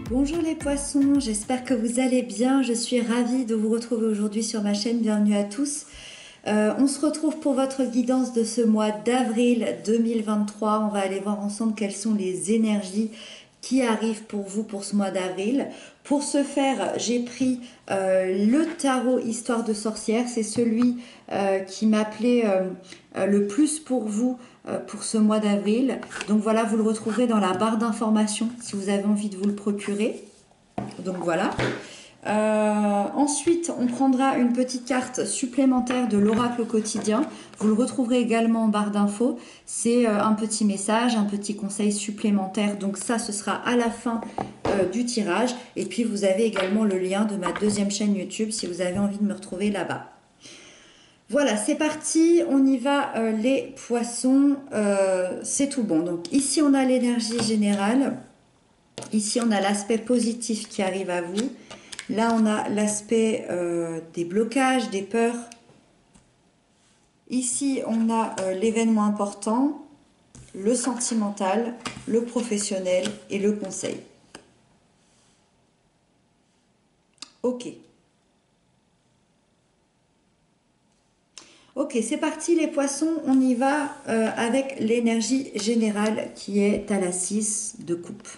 Bonjour les poissons, j'espère que vous allez bien. Je suis ravie de vous retrouver aujourd'hui sur ma chaîne. Bienvenue à tous. On se retrouve pour votre guidance de ce mois d'avril 2023. On va aller voir ensemble quelles sont les énergies qui arrivent pour vous pour ce mois d'avril. Pour ce faire, j'ai pris le tarot Histoire de sorcière. C'est celui qui m'appelait le plus pour vous pour ce mois d'avril. Donc voilà, vous le retrouverez dans la barre d'informations si vous avez envie de vous le procurer. Donc voilà. Ensuite, on prendra une petite carte supplémentaire de l'oracle au quotidien. Vous le retrouverez également en barre d'infos. C'est un petit message, un petit conseil supplémentaire. Donc ça, ce sera à la fin du tirage. Et puis, vous avez également le lien de ma deuxième chaîne YouTube si vous avez envie de me retrouver là-bas. Voilà, c'est parti, on y va les poissons, c'est tout bon. Donc ici, on a l'énergie générale. Ici, on a l'aspect positif qui arrive à vous. Là, on a l'aspect des blocages, des peurs. Ici, on a l'événement important, le sentimental, le professionnel et le conseil. Ok. Ok, c'est parti les poissons, on y va avec l'énergie générale qui est à la 6 de coupe.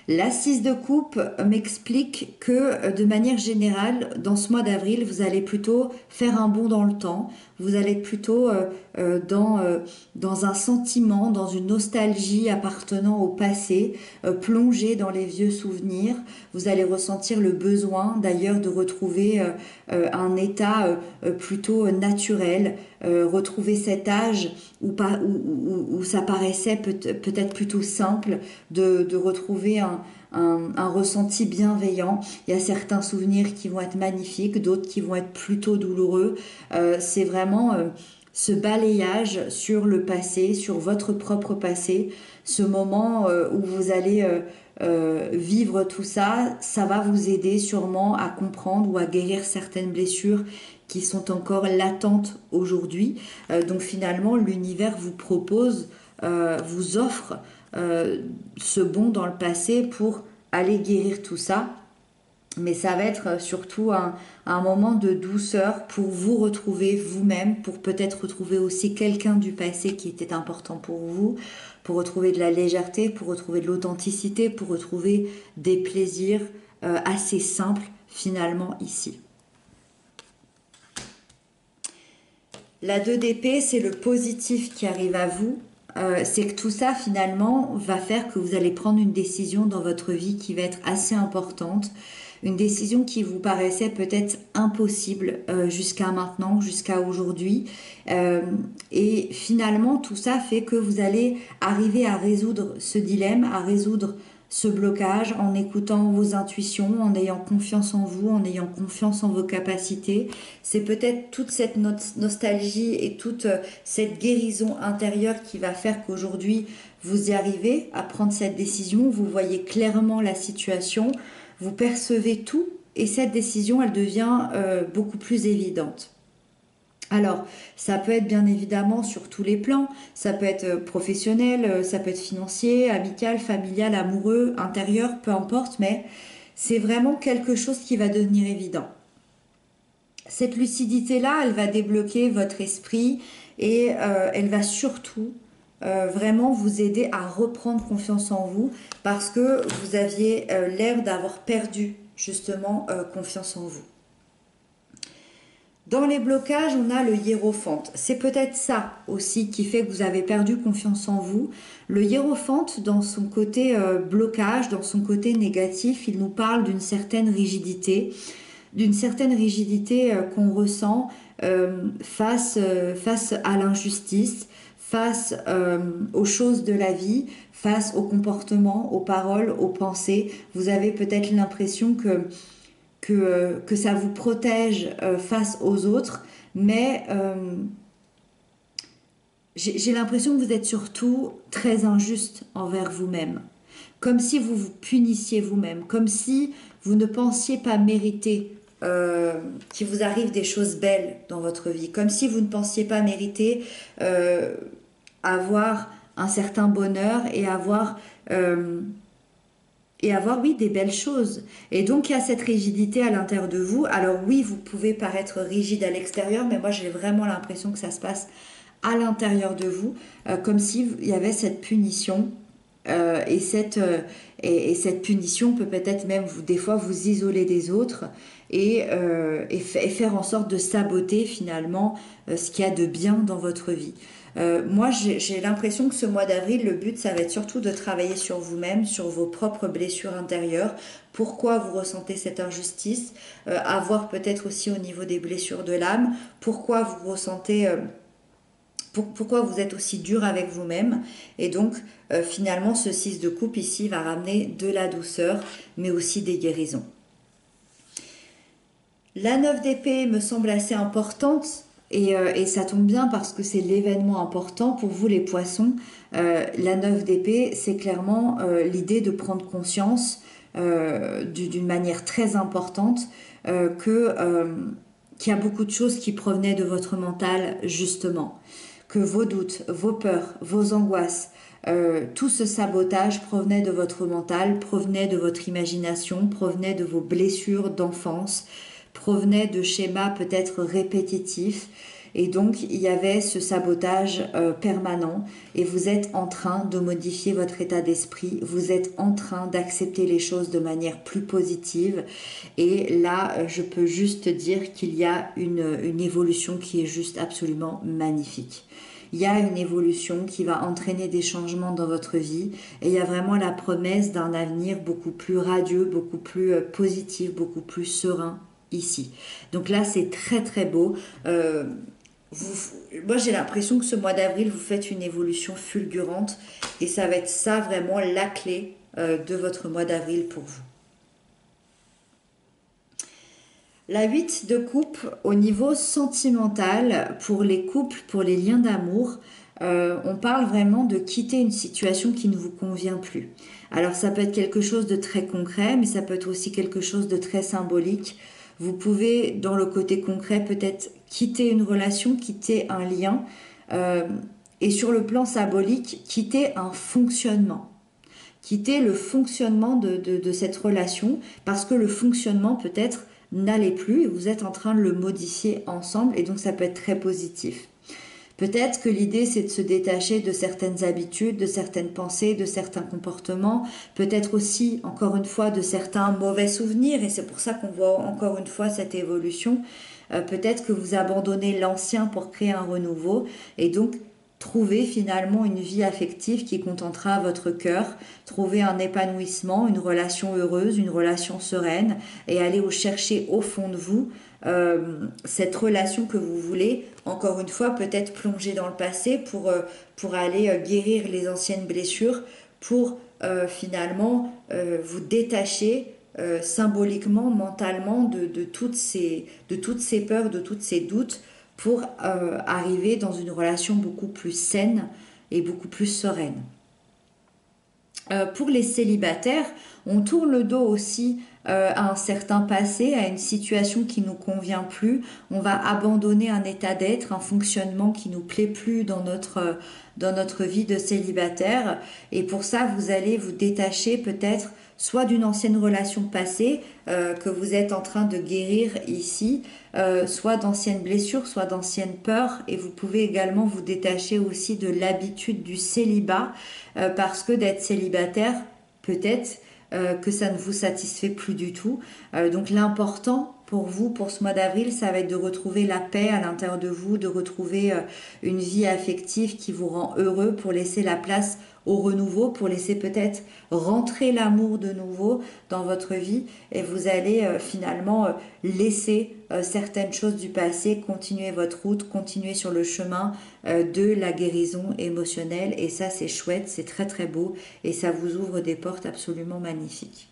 La 6 de coupe m'explique que de manière générale, dans ce mois d'avril, vous allez plutôt faire un bond dans le temps. Vous allez être plutôt dans un sentiment, dans une nostalgie appartenant au passé, plongé dans les vieux souvenirs. Vous allez ressentir le besoin d'ailleurs de retrouver un état plutôt naturel, retrouver cet âge où ça paraissait peut-être plutôt simple de retrouver un ressenti bienveillant. Il y a certains souvenirs qui vont être magnifiques, d'autres qui vont être plutôt douloureux. C'est vraiment ce balayage sur le passé, sur votre propre passé, ce moment où vous allez vivre tout ça, ça va vous aider sûrement à comprendre ou à guérir certaines blessures qui sont encore latentes aujourd'hui. Donc finalement, l'univers vous propose, vous offre ce bond dans le passé pour aller guérir tout ça. Mais ça va être surtout un moment de douceur pour vous retrouver vous-même, pour peut-être retrouver aussi quelqu'un du passé qui était important pour vous, pour retrouver de la légèreté, pour retrouver de l'authenticité, pour retrouver des plaisirs assez simples finalement ici. La 2 d'épée, c'est le positif qui arrive à vous. C'est que tout ça finalement va faire que vous allez prendre une décision dans votre vie qui va être assez importante, une décision qui vous paraissait peut-être impossible jusqu'à maintenant, jusqu'à aujourd'hui, et finalement tout ça fait que vous allez arriver à résoudre ce dilemme, à résoudre ce blocage en écoutant vos intuitions, en ayant confiance en vous, en ayant confiance en vos capacités. C'est peut-être toute cette nostalgie et toute cette guérison intérieure qui va faire qu'aujourd'hui vous y arrivez à prendre cette décision, vous voyez clairement la situation, vous percevez tout et cette décision elle devient beaucoup plus évidente. Alors, ça peut être bien évidemment sur tous les plans, ça peut être professionnel, ça peut être financier, amical, familial, amoureux, intérieur, peu importe, mais c'est vraiment quelque chose qui va devenir évident. Cette lucidité-là, elle va débloquer votre esprit et elle va surtout vraiment vous aider à reprendre confiance en vous parce que vous aviez l'air d'avoir perdu justement confiance en vous. Dans les blocages, on a le hiérophante. C'est peut-être ça aussi qui fait que vous avez perdu confiance en vous. Le hiérophante, dans son côté blocage, dans son côté négatif, il nous parle d'une certaine rigidité qu'on ressent face à l'injustice, face aux choses de la vie, face aux comportements, aux paroles, aux pensées. Vous avez peut-être l'impression que ça vous protège face aux autres, mais j'ai l'impression que vous êtes surtout très injuste envers vous-même, comme si vous vous punissiez vous-même, comme si vous ne pensiez pas mériter qu'il vous arrive des choses belles dans votre vie, comme si vous ne pensiez pas mériter avoir un certain bonheur et avoir et avoir, oui, des belles choses. Et donc, il y a cette rigidité à l'intérieur de vous. Alors oui, vous pouvez paraître rigide à l'extérieur, mais moi, j'ai vraiment l'impression que ça se passe à l'intérieur de vous, comme s'il y avait cette punition. Et cette punition peut peut-être même, des fois, vous isoler des autres et faire en sorte de saboter finalement ce qu'il y a de bien dans votre vie. Moi, j'ai l'impression que ce mois d'avril, le but, ça va être surtout de travailler sur vous-même, sur vos propres blessures intérieures, pourquoi vous ressentez cette injustice, avoir peut-être aussi au niveau des blessures de l'âme, pourquoi vous ressentez... pourquoi vous êtes aussi dur avec vous-même. Et donc, finalement, ce 6 de coupe ici va ramener de la douceur, mais aussi des guérisons. La 9 d'épée me semble assez importante et ça tombe bien parce que c'est l'événement important pour vous les poissons. La 9 d'épée, c'est clairement l'idée de prendre conscience d'une manière très importante qu'il y a beaucoup de choses qui provenaient de votre mental justement. Que vos doutes, vos peurs, vos angoisses, tout ce sabotage provenait de votre mental, provenait de votre imagination, provenait de vos blessures d'enfance, provenait de schémas peut-être répétitifs. Et donc, il y avait ce sabotage permanent et vous êtes en train de modifier votre état d'esprit, vous êtes en train d'accepter les choses de manière plus positive. Et là, je peux juste dire qu'il y a une évolution qui est juste absolument magnifique. Il y a une évolution qui va entraîner des changements dans votre vie et il y a vraiment la promesse d'un avenir beaucoup plus radieux, beaucoup plus positif, beaucoup plus serein ici. Donc là, c'est très très beau. Moi, j'ai l'impression que ce mois d'avril, vous faites une évolution fulgurante et ça va être ça vraiment la clé de votre mois d'avril pour vous. La 8 de coupe au niveau sentimental, pour les couples, pour les liens d'amour, on parle vraiment de quitter une situation qui ne vous convient plus. Alors ça peut être quelque chose de très concret, mais ça peut être aussi quelque chose de très symbolique. Vous pouvez, dans le côté concret, peut-être quitter une relation, quitter un lien, et sur le plan symbolique, quitter un fonctionnement. Quitter le fonctionnement de cette relation, parce que le fonctionnement peut-être n'allez plus et vous êtes en train de le modifier ensemble et donc ça peut être très positif. Peut-être que l'idée c'est de se détacher de certaines habitudes, de certaines pensées, de certains comportements, peut-être aussi encore une fois de certains mauvais souvenirs et c'est pour ça qu'on voit encore une fois cette évolution. Peut-être que vous abandonnez l'ancien pour créer un renouveau et donc trouver finalement une vie affective qui contentera votre cœur, trouver un épanouissement, une relation heureuse, une relation sereine et aller chercher au fond de vous cette relation que vous voulez, encore une fois peut-être plonger dans le passé pour aller guérir les anciennes blessures, pour finalement vous détacher symboliquement, mentalement de toutes ces peurs, de tous ces doutes pour arriver dans une relation beaucoup plus saine et beaucoup plus sereine. Pour les célibataires, on tourne le dos aussi à un certain passé, à une situation qui ne nous convient plus. On va abandonner un état d'être, un fonctionnement qui ne nous plaît plus dans notre vie de célibataire. Et pour ça, vous allez vous détacher peut-être soit d'une ancienne relation passée que vous êtes en train de guérir ici, soit d'anciennes blessures, soit d'anciennes peurs. Et vous pouvez également vous détacher aussi de l'habitude du célibat, parce que d'être célibataire, peut-être que ça ne vous satisfait plus du tout. Donc l'important pour vous, pour ce mois d'avril, ça va être de retrouver la paix à l'intérieur de vous, de retrouver une vie affective qui vous rend heureux pour laisser la place au renouveau, pour laisser peut-être rentrer l'amour de nouveau dans votre vie et vous allez finalement laisser certaines choses du passé, continuer votre route, continuer sur le chemin de la guérison émotionnelle et ça c'est chouette, c'est très très beau et ça vous ouvre des portes absolument magnifiques.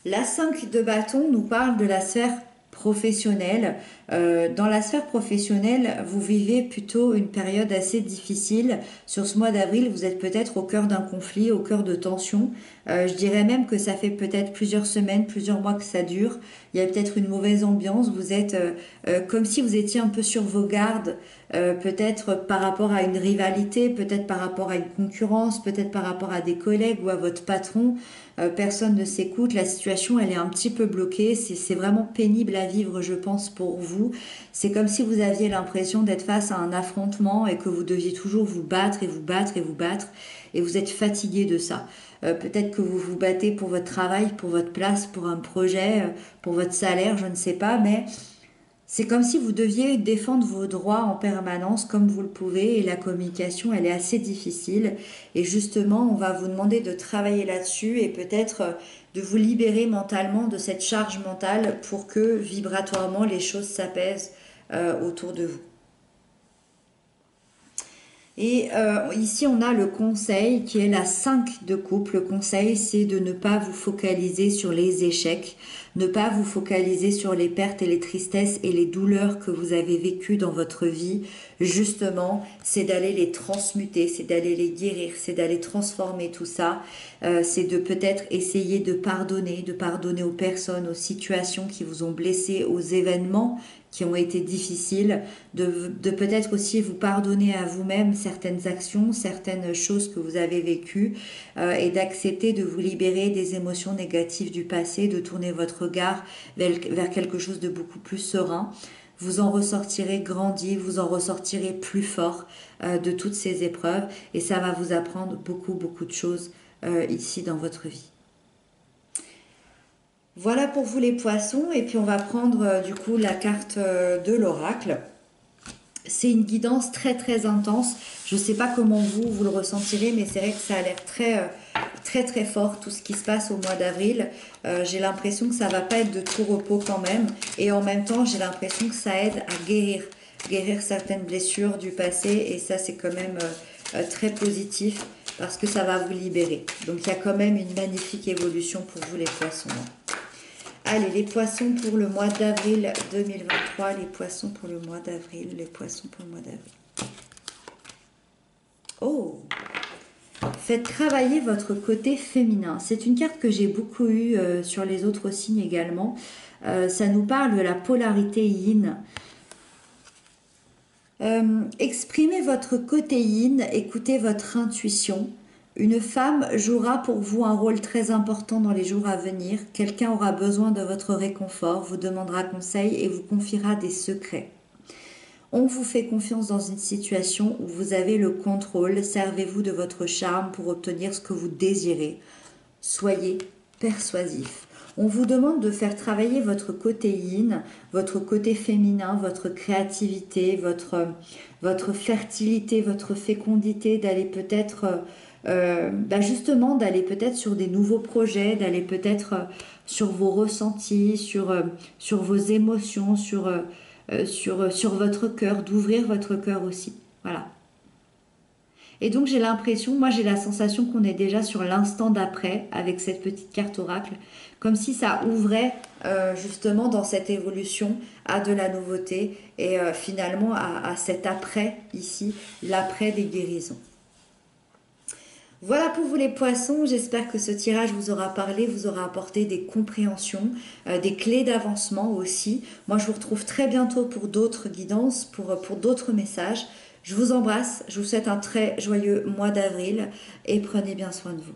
La 5 de bâton nous parle de la sphère professionnelle. Dans la sphère professionnelle, vous vivez plutôt une période assez difficile. Sur ce mois d'avril, vous êtes peut-être au cœur d'un conflit, au cœur de tensions. Je dirais même que ça fait peut-être plusieurs semaines, plusieurs mois que ça dure. Il y a peut-être une mauvaise ambiance. Vous êtes comme si vous étiez un peu sur vos gardes. peut-être par rapport à une rivalité, peut-être par rapport à une concurrence, peut-être par rapport à des collègues ou à votre patron. Personne ne s'écoute, la situation elle est un petit peu bloquée, c'est vraiment pénible à vivre je pense pour vous. C'est comme si vous aviez l'impression d'être face à un affrontement et que vous deviez toujours vous battre et vous battre et vous battre et vous êtes fatigué de ça. Peut-être que vous vous battez pour votre travail, pour votre place, pour un projet, pour votre salaire, je ne sais pas, mais c'est comme si vous deviez défendre vos droits en permanence comme vous le pouvez et la communication elle est assez difficile et justement on va vous demander de travailler là-dessus et peut-être de vous libérer mentalement de cette charge mentale pour que vibratoirement les choses s'apaisent autour de vous. Et ici, on a le conseil qui est la 5 de coupe. Le conseil, c'est de ne pas vous focaliser sur les échecs, ne pas vous focaliser sur les pertes et les tristesses et les douleurs que vous avez vécues dans votre vie. Justement, c'est d'aller les transmuter, c'est d'aller les guérir, c'est d'aller transformer tout ça. C'est de peut-être essayer de pardonner aux personnes, aux situations qui vous ont blessé, aux événements qui ont été difficiles, de peut-être aussi vous pardonner à vous-même certaines actions, certaines choses que vous avez vécues et d'accepter de vous libérer des émotions négatives du passé, de tourner votre regard vers quelque chose de beaucoup plus serein. Vous en ressortirez grandi, vous en ressortirez plus fort de toutes ces épreuves et ça va vous apprendre beaucoup de choses ici dans votre vie. Voilà pour vous les poissons et puis on va prendre du coup la carte de l'oracle. C'est une guidance très intense. Je ne sais pas comment vous le ressentirez mais c'est vrai que ça a l'air très fort tout ce qui se passe au mois d'avril. J'ai l'impression que ça va pas être de tout repos quand même et en même temps j'ai l'impression que ça aide à guérir certaines blessures du passé et ça c'est quand même très positif parce que ça va vous libérer. Donc il y a quand même une magnifique évolution pour vous les poissons. Allez, les poissons pour le mois d'avril 2023, les poissons pour le mois d'avril, les poissons pour le mois d'avril. Oh! Faites travailler votre côté féminin. C'est une carte que j'ai beaucoup eue sur les autres signes également. Ça nous parle de la polarité yin. Exprimez votre côté yin, écoutez votre intuition. Une femme jouera pour vous un rôle très important dans les jours à venir. Quelqu'un aura besoin de votre réconfort, vous demandera conseil et vous confiera des secrets. On vous fait confiance dans une situation où vous avez le contrôle. Servez-vous de votre charme pour obtenir ce que vous désirez. Soyez persuasif. On vous demande de faire travailler votre côté yin, votre côté féminin, votre créativité, votre fertilité, votre fécondité, d'aller peut-être... justement d'aller peut-être sur des nouveaux projets, d'aller peut-être sur vos ressentis, sur vos émotions, sur votre cœur, d'ouvrir votre cœur aussi. Voilà. Et donc j'ai l'impression, moi j'ai la sensation qu'on est déjà sur l'instant d'après avec cette petite carte oracle, comme si ça ouvrait justement dans cette évolution à de la nouveauté et finalement à cet après ici, l'après des guérisons. Voilà pour vous les poissons, j'espère que ce tirage vous aura parlé, vous aura apporté des compréhensions, des clés d'avancement aussi. Moi je vous retrouve très bientôt pour d'autres guidances, pour d'autres messages. Je vous embrasse, je vous souhaite un très joyeux mois d'avril et prenez bien soin de vous.